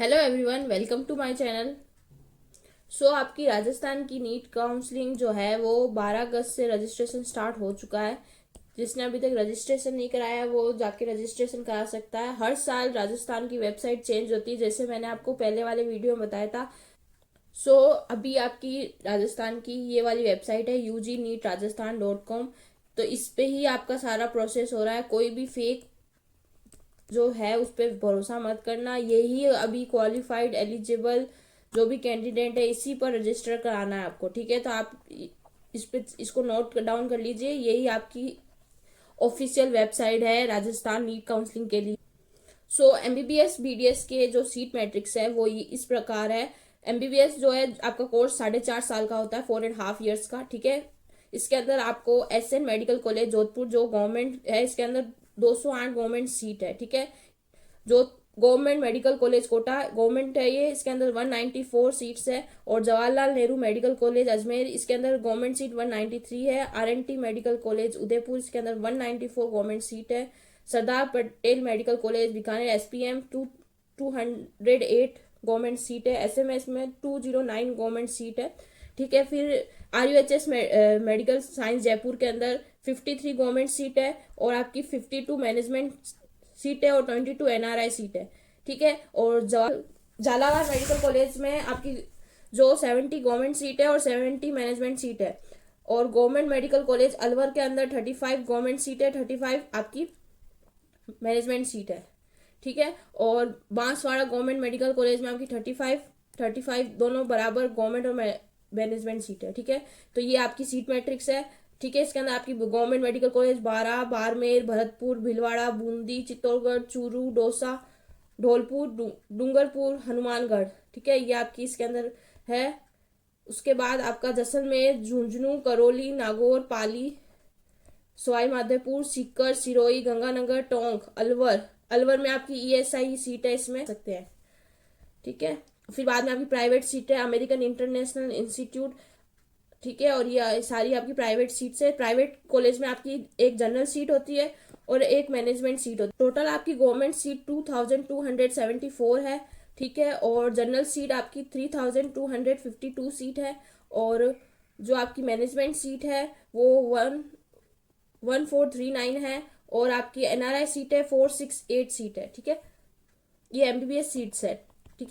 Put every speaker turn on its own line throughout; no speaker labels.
Hello everyone, welcome to my channel. आपकी राजस्थान की NEET counselling जो है वो 12 अगस्त से रजिस्ट्रेशन स्टार्ट हो चुका है। जिसने अभी तक रजिस्ट्रेशन नहीं कराया है वो जाके रजिस्ट्रेशन करा सकता है। हर साल राजस्थान की वेबसाइट चेंज होती है, जैसे मैंने आपको पहले वाले वीडियो में बताया था। अभी आपकी राजस्थान की ये वाली वेबसाइट है ugneetrajasthan.com। तो इस पे ही आपका सारा प्रोसेस हो रहा है। कोई भी फेक जो है उस पर भरोसा मत करना। यही अभी क्वालिफाइड एलिजिबल जो भी कैंडिडेट है इसी पर रजिस्टर कराना है आपको। ठीक है, तो आप इस पे इसको नोट डाउन कर लीजिए। यही आपकी ऑफिशियल वेबसाइट है राजस्थान नीट काउंसलिंग के लिए। एमबीबीएस बीडीएस के जो सीट मैट्रिक्स है वो इस प्रकार है। एमबीबीएस जो है आपका कोर्स 4.5 साल का होता है, 4.5 years का। ठीक है, इसके अंदर आपको एसएन मेडिकल कॉलेज जोधपुर जो गवर्नमेंट है, इसके अंदर 208 गवर्नमेंट सीट है। ठीक है, जो government medical college Kota government है ये, इसके अंदर 194 सीट्स है। और जवाहरलाल नेहरू मेडिकल कॉलेज अजमेर, इसके अंदर गवर्नमेंट सीट 193 है। आरएनटी मेडिकल कॉलेज उदयपुर, इसके अंदर 194 गवर्नमेंट सीट है। Sardar Patel medical college Bikaner SPM 208 government seat है। एसएमएस में 209 गवर्नमेंट सीट है। ठीक है, फिर आरयूएचएस मेडिकल साइंस जयपुर के अंदर 53 गवर्नमेंट सीट है और आपकी 52 मैनेजमेंट सीट है और 22 एनआरआई सीट है। ठीक है, और झालावाड़ मेडिकल कॉलेज में आपकी जो 70 गवर्नमेंट सीट है और 70 मैनेजमेंट सीट है। और गवर्नमेंट मेडिकल कॉलेज अलवर के अंदर 35 गवर्नमेंट सीट है, 35 आपकी मैनेजमेंट सीट है। ठीक है, और बांसवाड़ा गवर्नमेंट मेडिकल कॉलेज में आपकी 35 दोनों बराबर गवर्नमेंट और मैनेजमेंट सीट है। ठीक है, तो ये आपकी सीट मैट्रिक्स है। ठीक है, इसके अंदर आपकी गवर्नमेंट मेडिकल कॉलेज बारा, बाड़मेर, भरतपुर, भीलवाड़ा, बूंदी, चित्तौड़गढ़, चूरू, दौसा, धौलपुर, डूंगरपुर, हनुमानगढ़। ठीक है, ये आपकी इसके अंदर है। उसके बाद आपका जैसलमेर, झुंझुनू, करौली, नागौर, पाली, सवाई माधोपुर, सीकर, सिरोही, गंगानगर, टोंक, अलवर। अलवर में आपकी ईएसआई सीट है, इसमें सकते हैं। ठीक है, फिर बाद में आपकी प्राइवेट सीट है अमेरिकन इंटरनेशनल इंस्टीट्यूट। ठीक है, और ये सारी आपकी प्राइवेट सीट्स है। प्राइवेट कॉलेज में आपकी एक जनरल सीट होती है और एक मैनेजमेंट सीट होती है। टोटल आपकी गवर्नमेंट सीट 2274 है। ठीक है, और जनरल सीट आपकी 3252 सीट है। और जो आपकी मैनेजमेंट सीट है वो 1439 है। और आपकी एनआरआई सीट है 468 सीट है। ठीक है, ये एमबीबीएस सीट्स है। ठीक,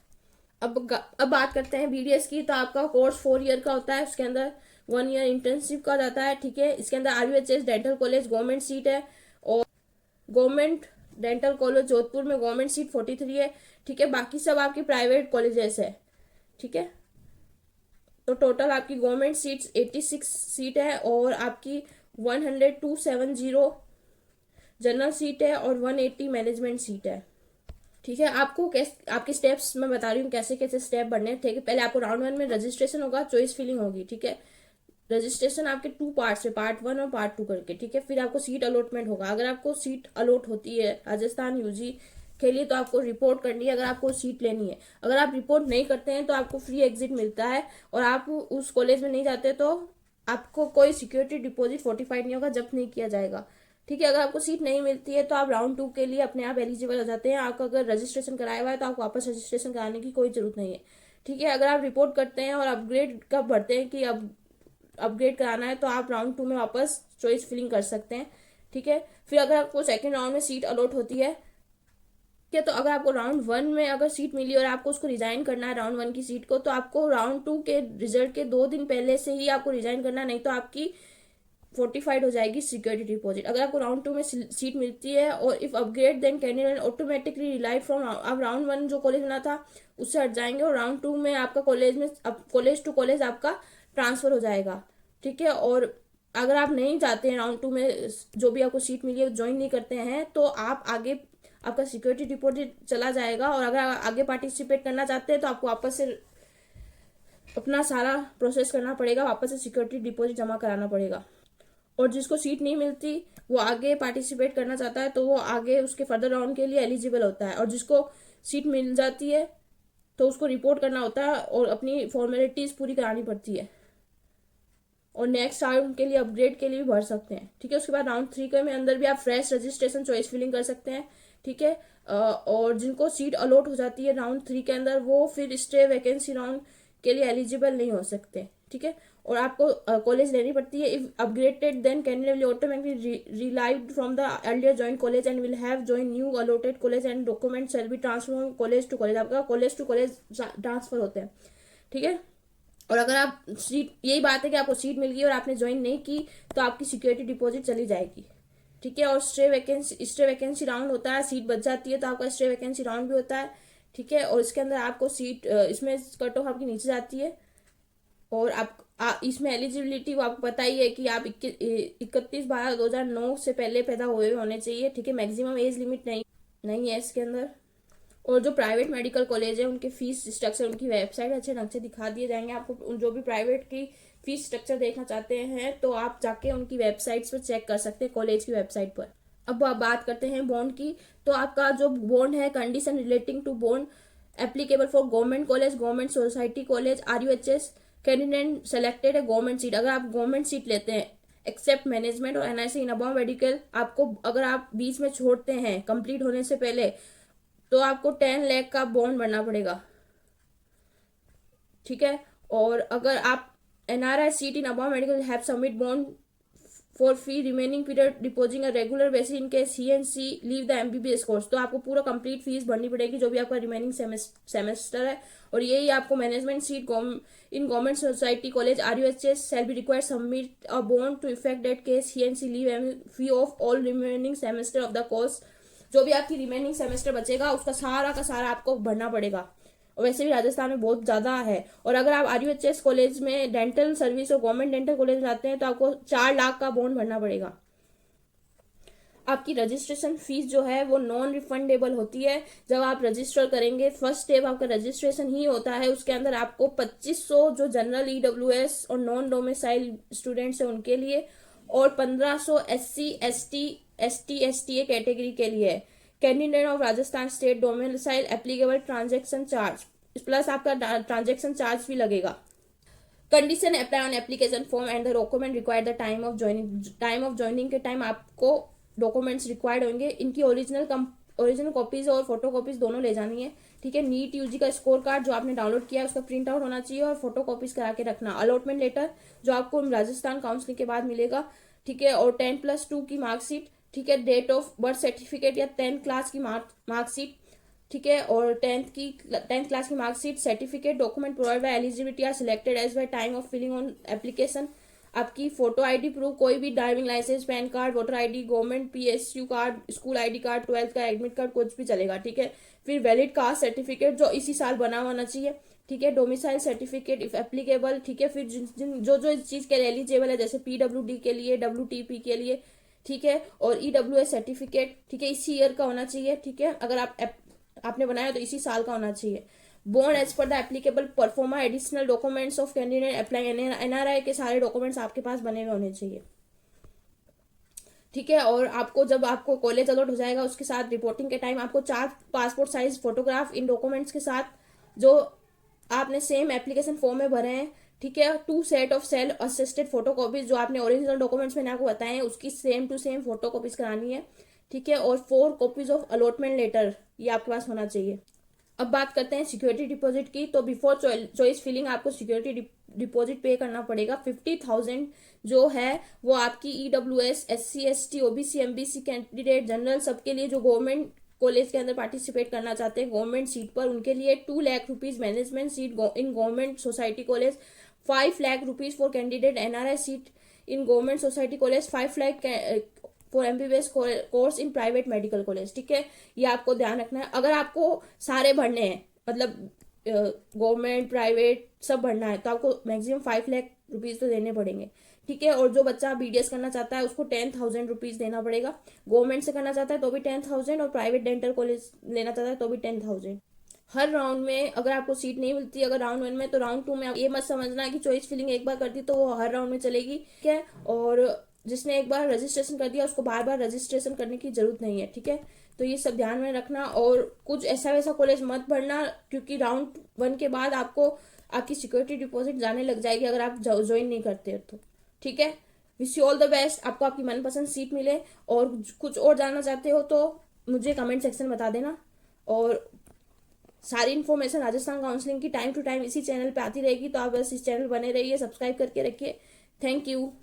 अब बात करते हैं बीडीएस की। तो आपका कोर्स 4 ईयर का होता है, उसके अंदर 1 ईयर इंटर्नशिप का जाता है। ठीक है, इसके अंदर RUHS dental college government seat है और गवर्नमेंट डेंटल कॉलेज जोधपुर में गवर्नमेंट सीट 43 है। ठीक है, बाकी सब आपकी प्राइवेट कॉलेजेस है। ठीक है, तो टोटल आपकी गवर्नमेंट सीट्स 86 सीट है और आपकी 10270 जनरल सीट है और 180 मैनेजमेंट सीट है। ठीक है, आपको आपके स्टेप्स मैं बता रही हूँ कैसे कैसे स्टेप बढ़ने। ठीक है, पहले आपको राउंड 1 में रजिस्ट्रेशन होगा, चॉइस फिलिंग होगी। ठीक है, रजिस्ट्रेशन आपके 2 पार्ट्स है, पार्ट 1 और पार्ट 2 करके। ठीक है, फिर आपको सीट अलॉटमेंट होगा। अगर आपको सीट अलॉट होती है राजस्थान यूजी के लिए तो आपको रिपोर्ट करनी है अगर आपको सीट लेनी है। अगर आप रिपोर्ट नहीं करते हैं तो आपको फ्री एग्जिट मिलता है और आप उस कॉलेज में नहीं जाते तो आपको कोई सिक्योरिटी डिपॉजिट फोर्टिफाइड नहीं होगा, जब्त नहीं किया जाएगा। ठीक है, अगर आपको सीट नहीं मिलती है तो आप राउंड 2 के लिए अपने आप एलिजिबल हो जाते हैं। आपका अगर रजिस्ट्रेशन कराया हुआ है तो आपको वापस रजिस्ट्रेशन कराने की कोई जरूरत नहीं है। ठीक है, अगर आप रिपोर्ट करते हैं और अपग्रेड कब भरते हैं कि अब अपग्रेड कराना है तो आप राउंड 2 में वापस चॉइस फिलिंग कर सकते हैं। ठीक है, फिर अगर आपको सेकेंड राउंड में सीट अलॉट होती है क्या, तो अगर आपको राउंड 1 में अगर सीट मिली और आपको उसको रिजाइन करना है राउंड 1 की सीट को, तो आपको राउंड 2 के रिजल्ट के 2 दिन पहले से ही आपको रिजाइन करना, नहीं तो आपकी फोर्टिफाइड हो जाएगी सिक्योरिटी डिपॉजिट। अगर आपको राउंड 2 में सीट मिलती है और if upgrade then candidate automatically relieve from, आप राउंड 1 जो कॉलेज बना था उससे हट जाएंगे और राउंड 2 में आपका कॉलेज टू कॉलेज आपका ट्रांसफर हो जाएगा। ठीक है, और अगर आप नहीं जाते हैं राउंड 2 में, जो भी आपको सीट मिली है ज्वाइन नहीं करते हैं, तो आप आगे आपका सिक्योरिटी डिपॉजिट चला जाएगा। और अगर आगे पार्टिसिपेट करना चाहते हैं तो आपको वापस से अपना सारा प्रोसेस करना पड़ेगा, वापस से सिक्योरिटी डिपॉजिट जमा कराना पड़ेगा। और जिसको सीट नहीं मिलती वो आगे पार्टिसिपेट करना चाहता है तो वो आगे उसके फर्दर राउंड के लिए एलिजिबल होता है। और जिसको सीट मिल जाती है तो उसको रिपोर्ट करना होता है और अपनी फॉर्मेलिटीज पूरी करानी पड़ती है और नेक्स्ट राउंड के लिए अपग्रेड के लिए भी भर सकते हैं। ठीक है, उसके बाद राउंड 3 के में अंदर भी आप फ्रेश रजिस्ट्रेशन चॉइस फिलिंग कर सकते हैं। ठीक है। और जिनको सीट अलॉट हो जाती है राउंड 3 के अंदर, वो फिर स्टे वैकेंसी राउंड के लिए एलिजिबल नहीं हो सकते, ठीक है। और आपको कॉलेज लेनी पड़ती है। If upgraded then candidate will automatically relieved from the earlier join college and will have join new allotted college and document shall be transfer from college to college. आपका कॉलेज टू कॉलेज ट्रांसफर होते हैं, ठीक है। और अगर आप seat, यही बात है कि आपको सीट मिल गई और आपने ज्वाइन नहीं की तो आपकी सिक्योरिटी डिपॉजिट चली जाएगी, ठीक है। और स्टे वैकेंसी राउंड होता है, सीट बच जाती है तो आपका स्टे वैकेंसी राउंड भी होता है, ठीक है। और इसके अंदर आपको सीट, इसमें कट ऑफ आपकी नीचे जाती है। और इसमें एलिजिबिलिटी वो आपको पता ही है कि आप 31/12/2009 से पहले पैदा हुए होने चाहिए, ठीक है। मैक्सिमम एज लिमिट नहीं है इसके अंदर। और जो प्राइवेट मेडिकल कॉलेज है उनके फीस स्ट्रक्चर, उनकी वेबसाइट अच्छे ढंग से दिखा दिए जाएंगे आपको। जो भी प्राइवेट की फीस स्ट्रक्चर देखना चाहते हैं तो आप जाके उनकी वेबसाइट्स पर चेक कर सकते हैं, कॉलेज की वेबसाइट पर। अब आप बात करते हैं बॉन्ड की। तो आपका जो बॉन्ड है, condition relating to bond applicable for government college, government society college, RUHS candidate selected है गवर्नमेंट सीट। अगर आप गवर्नमेंट सीट लेते हैं एक्सेप्ट मैनेजमेंट और NIC इन अबाउ मेडिकल, आपको अगर आप बीच में छोड़ते हैं कंप्लीट होने से पहले तो आपको 10 लाख का बॉन्ड भरना पड़ेगा, ठीक है। और अगर आप NRI seat in above medical have submit bond for fee remaining period depositing a regular basis in case CNC leave the MBBS course, तो आपको पूरा कंप्लीट फीस भरनी पड़ेगी जो भी आपका रिमेनिंग सेमेस्टर है। और यही आपको management seat in government society college RUHS shall be required submit a bond to effect that case CNC leave fee of all remaining semester of the course. जो भी आपकी रिमेनिंग सेमेस्टर बचेगा उसका सारा का सारा आपको भरना पड़ेगा। और वैसे भी राजस्थान में बहुत ज्यादा है। और अगर आप RUHS कॉलेज में डेंटल सर्विस और गवर्नमेंट डेंटल कॉलेज में जाते हैं तो आपको 4 लाख का बॉन्ड भरना पड़ेगा। आपकी रजिस्ट्रेशन फीस जो है वो नॉन रिफंडेबल होती है। जब आप रजिस्टर करेंगे, फर्स्ट स्टेप आपका रजिस्ट्रेशन ही होता है, उसके अंदर आपको 2500 जो जनरल EWS और नॉन डोमिसाइल स्टूडेंट्स है उनके लिए, और 1500 SC ST STA कैटेगरी के लिए है। Candidate of Rajasthan state domicile applicable transaction charge plus आपका ट्रांजेक्शन चार्ज भी लगेगा। Condition apply on application form and the document required the time of joining के टाइम आपको डॉक्यूमेंट्स रिक्वायर्ड होंगे। इनकी ओरिजिनल कॉपीज और फोटो कॉपीज दोनों ले जानी है, ठीक है। नीट UG का स्कोर कार्ड जो आपने डाउनलोड किया है उसका प्रिंट आउट होना चाहिए और फोटो कॉपीज करा के रखना। अलॉटमेंट लेटर जो आपको राजस्थान काउंसलिंग के बाद मिलेगा, ठीक है। और 10+2 की मार्कशीट, ठीक है। डेट ऑफ बर्थ सर्टिफिकेट या 10th क्लास की मार्कशीट, ठीक है। और 10th क्लास की marksheet certificate document provide by eligibility are selected as by time of filling on application. आपकी फोटो ID प्रूफ, कोई भी driving licence, PAN card, voter ID, government PSU card, school ID card, 12th का admit card, कुछ भी चलेगा, ठीक है। फिर वैलिड कास्ट सर्टिफिकेट जो इसी साल बना होना चाहिए, ठीक है। डोमिसाइल सर्टिफिकेट इफ एप्लीकेबल, ठीक है। फिर जो इस चीज के लिए एलिजिबल है जैसे PWD के लिए, WTP के लिए, ठीक है। और EWS सर्टिफिकेट, ठीक है, इसी ईयर का होना चाहिए, ठीक है। अगर आपने बनाया तो इसी साल का होना चाहिए। Bond as per the applicable proforma additional documents of candidate apply NRI के सारे डॉक्यूमेंट्स आपके पास बने हुए होने चाहिए, ठीक है। और आपको जब आपको कॉलेज अलॉट हो जाएगा उसके साथ रिपोर्टिंग के टाइम आपको 4 पासपोर्ट साइज फोटोग्राफ इन डॉक्यूमेंट्स के साथ जो आपने सेम एप्लीकेशन फॉर्म में भरे हैं, ठीक है। 2 set of self assisted photo copies जो आपने ओरिजिनल डॉक्यूमेंट्स मैंने आपको बताए हैं उसकी same to same photo copies करानी है, ठीक है। और 4 कॉपीज ऑफ अलॉटमेंट लेटर ये आपके पास होना चाहिए। अब बात करते हैं सिक्योरिटी डिपॉजिट की। तो बिफोर चॉइस फिलिंग आपको सिक्योरिटी डिपॉजिट पे करना पड़ेगा 50,000 जो है वो आपकी EWS SC ST OBC MBC candidate general सबके लिए जो गवर्नमेंट कॉलेज के अंदर पार्टिसिपेट करना चाहते हैं गवर्नमेंट सीट पर उनके लिए 2 lakh rupees management seat in government society college, 5 lakh rupees for candidate NRI seat in government society college, 5 lakh for MBBS course in private medical college, ठीक है। ये आपको ध्यान रखना है। अगर आपको सारे भरने हैं मतलब गवर्नमेंट प्राइवेट सब भरना है तो आपको मैक्सिमम 5 लाख रुपीज तो देने पड़ेंगे, ठीक है। और जो बच्चा BDS करना चाहता है उसको 10,000 रुपीज देना पड़ेगा। गवर्नमेंट से करना चाहता है तो भी 10,000 और प्राइवेट डेंटल कॉलेज लेना चाहता है तो भी 10,000। हर राउंड में अगर आपको सीट नहीं मिलती अगर राउंड 1 में तो राउंड 2 में आप ये मत समझना कि चॉइस फिलिंग एक बार कर दी तो वो हर राउंड में चलेगी, ठीक है। और जिसने एक बार रजिस्ट्रेशन कर दिया उसको बार बार रजिस्ट्रेशन करने की जरूरत नहीं है, ठीक है। तो ये सब ध्यान में रखना और कुछ ऐसा वैसा कॉलेज मत भरना क्योंकि राउंड 1 के बाद आपको आपकी सिक्योरिटी डिपॉजिट जाने लग जाएगी अगर आप ज्वाइन नहीं करते तो, ठीक है। Wish you all the best, आपको आपकी मनपसंद सीट मिले। और कुछ और जानना चाहते हो तो मुझे कमेंट सेक्शन में बता देना। और सारी इन्फॉर्मेशन राजस्थान काउंसलिंग की टाइम टू टाइम इसी चैनल पे आती रहेगी, तो आप बस इस चैनल बने रहिए, सब्सक्राइब करके रखिए। Thank you.